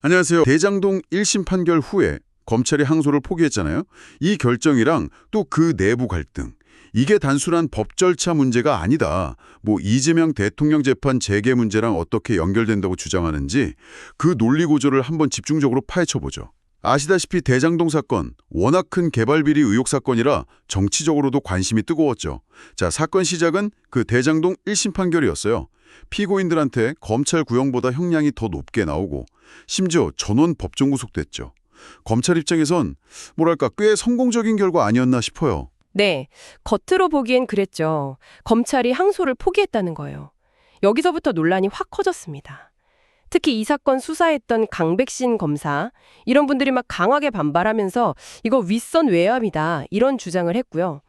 안녕하세요. 대장동 1심 판결 후에 검찰이 항소를 포기했잖아요. 이 결정이랑 또 그 내부 갈등. 이게 단순한 법 절차 문제가 아니다. 이재명 대통령 재판 재개 문제랑 어떻게 연결된다고 주장하는지 그 논리 구조를 한번 집중적으로 파헤쳐보죠. 아시다시피 대장동 사건, 워낙 큰 개발 비리 의혹 사건이라 정치적으로도 관심이 뜨거웠죠. 자, 사건 시작은 그 대장동 1심 판결이었어요. 피고인들한테 검찰 구형보다 형량이 더 높게 나오고 심지어 전원 법정 구속됐죠. 검찰 입장에선 뭐랄까 꽤 성공적인 결과 아니었나 싶어요. 네, 겉으로 보기엔 그랬죠. 검찰이 항소를 포기했다는 거예요. 여기서부터 논란이 확 커졌습니다. 특히 이 사건 수사했던 강백신 검사, 이런 분들이 막 강하게 반발하면서 이거 윗선 외압이다 이런 주장을 했고요.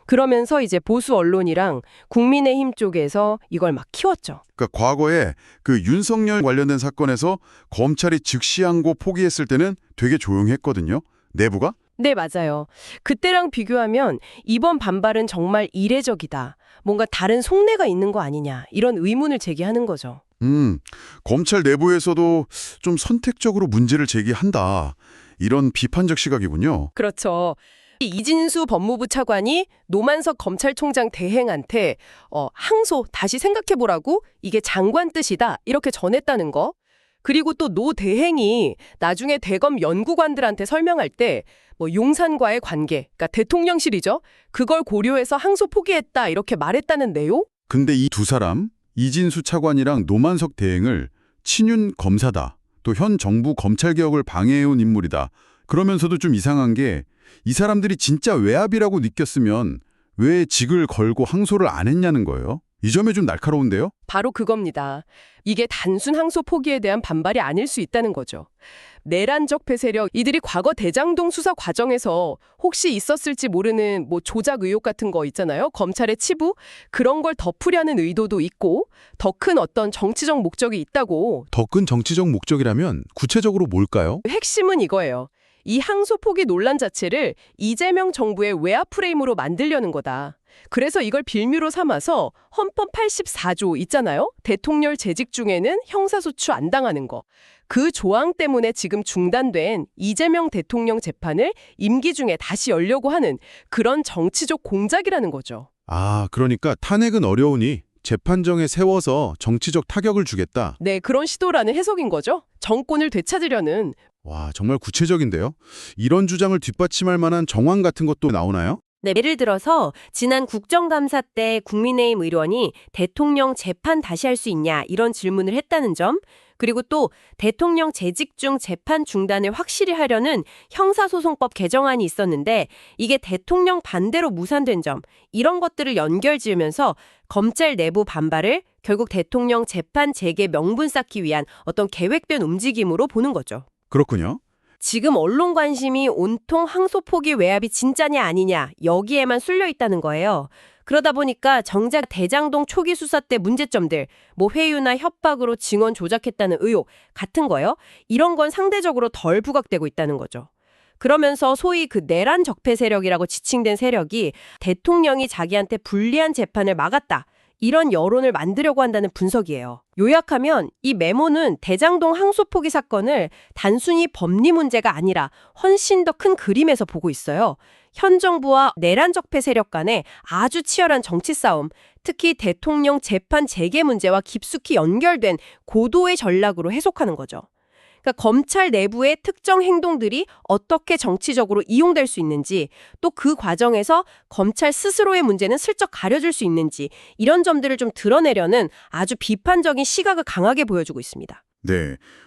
그러면서 이제 보수 언론이랑 국민의힘 쪽에서 이걸 막 키웠죠. 그러니까 과거에 그 윤석열 관련된 사건에서 검찰이 즉시 항고 포기했을 때는 되게 조용했거든요. 내부가? 네, 맞아요. 그때랑 비교하면 이번 반발은 정말 이례적이다. 뭔가 다른 속내가 있는 거 아니냐 이런 의문을 제기하는 거죠. 검찰 내부에서도 좀 선택적으로 문제를 제기한다. 이런 비판적 시각이군요. 그렇죠. 이진수 법무부 차관이 노만석 검찰총장 대행한테 항소 다시 생각해보라고 이게 장관 뜻이다 이렇게 전했다는 거. 그리고 또 노 대행이 나중에 대검 연구관들한테 설명할 때 용산과의 관계, 그러니까 대통령실이죠. 그걸 고려해서 항소 포기했다 이렇게 말했다는 내용? 근데 이 두 사람, 이진수 차관이랑 노만석 대행을 친윤 검사다. 또 현 정부 검찰개혁을 방해해온 인물이다. 그러면서도 좀 이상한 게 이 사람들이 진짜 외압이라고 느꼈으면 왜 직을 걸고 항소를 안 했냐는 거예요. 이 점에 좀 날카로운데요? 바로 그겁니다. 이게 단순 항소 포기에 대한 반발이 아닐 수 있다는 거죠. 내란적 폐세력, 이들이 과거 대장동 수사 과정에서 혹시 있었을지 모르는 조작 의혹 같은 거 있잖아요. 검찰의 치부? 그런 걸 덮으려는 의도도 있고 더 큰 어떤 정치적 목적이 있다고. 더 큰 정치적 목적이라면 구체적으로 뭘까요? 핵심은 이거예요. 이 항소 포기 논란 자체를 이재명 정부의 외압 프레임으로 만들려는 거다. 그래서 이걸 빌미로 삼아서 헌법 84조 있잖아요. 대통령 재직 중에는 형사소추 안 당하는 거. 그 조항 때문에 지금 중단된 이재명 대통령 재판을 임기 중에 다시 열려고 하는 그런 정치적 공작이라는 거죠. 아, 그러니까 탄핵은 어려우니 재판정에 세워서 정치적 타격을 주겠다. 네, 그런 시도라는 해석인 거죠. 정권을 되찾으려는. 와, 정말 구체적인데요. 이런 주장을 뒷받침할 만한 정황 같은 것도 나오나요? 네, 예를 들어서 지난 국정감사 때 국민의힘 의원이 대통령 재판 다시 할 수 있냐 이런 질문을 했다는 점, 그리고 또 대통령 재직 중 재판 중단을 확실히 하려는 형사소송법 개정안이 있었는데 이게 대통령 반대로 무산된 점, 이런 것들을 연결지으면서 검찰 내부 반발을 결국 대통령 재판 재개 명분 쌓기 위한 어떤 계획된 움직임으로 보는 거죠. 그렇군요. 지금 언론 관심이 온통 항소 포기 외압이 진짜냐 아니냐 여기에만 쏠려 있다는 거예요. 그러다 보니까 정작 대장동 초기 수사 때 문제점들, 회유나 협박으로 증언 조작했다는 의혹 같은 거요. 이런 건 상대적으로 덜 부각되고 있다는 거죠. 그러면서 소위 그 내란 적폐 세력이라고 지칭된 세력이 대통령이 자기한테 불리한 재판을 막았다. 이런 여론을 만들려고 한다는 분석이에요. 요약하면 이 메모는 대장동 항소 포기 사건을 단순히 법리 문제가 아니라 훨씬 더 큰 그림에서 보고 있어요. 현 정부와 내란 적폐 세력 간의 아주 치열한 정치 싸움, 특히 대통령 재판 재개 문제와 깊숙이 연결된 고도의 전략으로 해석하는 거죠. 그러니까 검찰 내부의 특정 행동들이 어떻게 정치적으로 이용될 수 있는지, 또 그 과정에서 검찰 스스로의 문제는 슬쩍 가려줄 수 있는지, 이런 점들을 좀 드러내려는 아주 비판적인 시각을 강하게 보여주고 있습니다. 네.